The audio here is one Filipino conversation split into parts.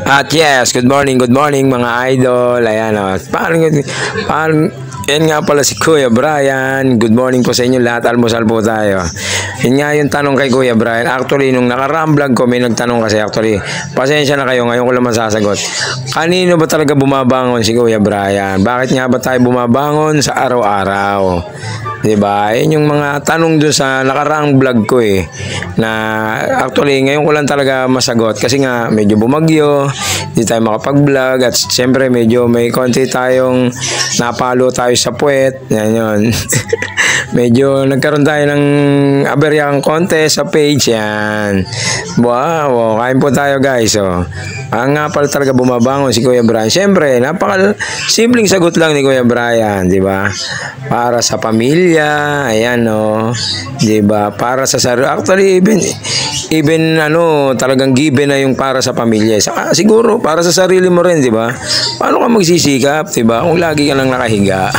At yes, good morning mga idol. Ayan o. Paano, yan nga pala si Kuya Brian. Good morning po sa inyo lahat. Almusal po tayo. Yun nga yung tanong kay Kuya Brian. Actually, nung nakaraang vlog ko, may nagtanong kasi actually. Pasensya na kayo, ngayon ko lang masasagot. Kanino ba talaga bumabangon si Kuya Brian? Bakit nga ba tayo bumabangon sa araw-araw? Diba? Yun yung mga tanong dun sa nakaraang vlog ko na actually ngayon ko lang talaga masagot kasi nga medyo bumagyo, hindi tayo makapag-vlog at siyempre medyo may konti tayong napalo tayo sa puwet. Yan yun. Medyo nagkaroon tayo ng aberyang konti sa page yan. Wow, kain po tayo guys. Ang nga pala talaga bumabangon si Kuya Brian. Siyempre, simpleng sagot lang ni Kuya Brian, di ba? Para sa pamilya, ayan di ba? Para sa sarili. Actually, even talagang given na yung para sa pamilya. Siguro, para sa sarili mo rin, di ba? Paano ka magsisikap, di ba? Kung lagi ka lang nakahiga.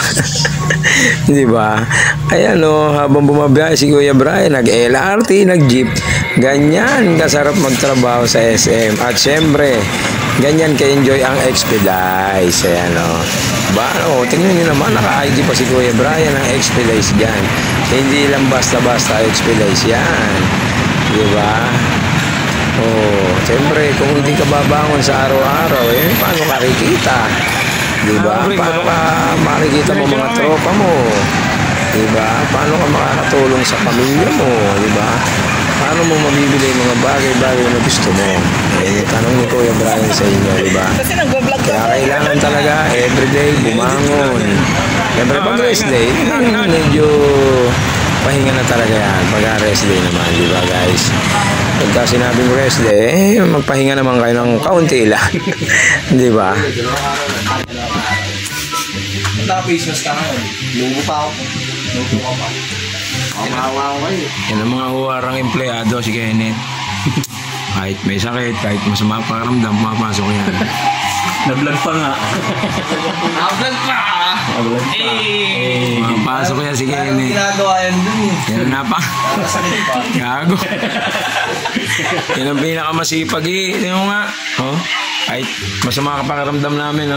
Di ba? Ayan habang bumabiyahe si Kuya Brian, nag-LRT, nag-jeep, ganyan kasarap magtrabaho sa SM. At syempre, ganyan ka-enjoy ang Expedice. Ayan tingnan nyo naman, naka-ID pa si Kuya Brian ang Expedice dyan. Hindi lang basta-basta Expedice yan. Di ba? Siyempre, kung hindi ka babangon sa araw-araw, paano makikita? Diba? Paano ka makikita mo mga tropa mo? Diba? Paano ka makakatulong sa pamilya mo? Diba? Paano mo mabibili mga bagay-bagay na gusto mo? Tanong ni Kuya Brian sa inyo, diba? Kaya kailangan talaga everyday bumangon. Siyempre pag rest day, medyo pahinga na talaga yan. Pag rest day naman, diba guys? Pagka sinabing rest day, magpahinga naman kayo ng kaunti lang. Diba? Naka-business ka ngayon. Lugo pa ako. Lugo ka pa. Mamahawa ako kayo. Yan ang mga huwarang empleyado si Kenneth. Kahit may sakit, kahit masama pakiramdam, pumapasok yan. Na-vlog pa nga. Na-vlog pa! Na-vlog pa. Pumapasok yan si Kenneth. Ginagawa yan dun Yan na pa. Gago. Yan ang pinakamasipag Tingnan mo nga. Kahit masama ka pakiramdam namin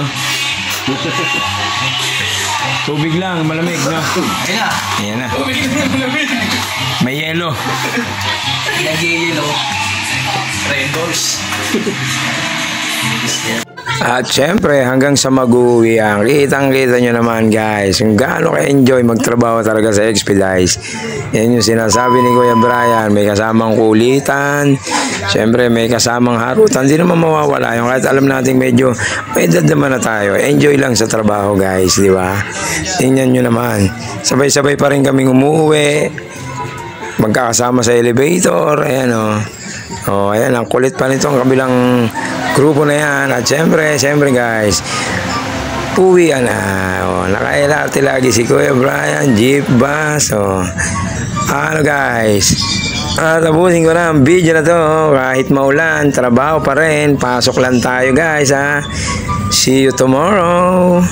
Tubig lang, malamig Ayan na. Tubig lang, malamig. May yelo. Nag-yelo. Rainbows. At syempre hanggang sa mag-uwi kitang-kita nyo naman guys kung gaano ka-enjoy magtrabaho talaga sa Expedice. Yan yung sinasabi ni Kuya Brian, may kasamang kulitan, syempre may kasamang harutan, hindi naman mawawala yung kahit alam natin medyo may edad naman na tayo. Enjoy lang sa trabaho guys, di ba? Tingnan nyo naman, sabay-sabay pa rin kaming umuwi, magkakasama sa elevator. Ayan ayan, ang kulit pa nito ang kabilang grupo na yan. At syempre guys, uwi na. Naka-LRT lagi si Kuya Brian, jeep, bus. Guys, tapusin ko na ang video na to. Kahit maulan, trabaho pa rin, pasok lang tayo guys See you tomorrow.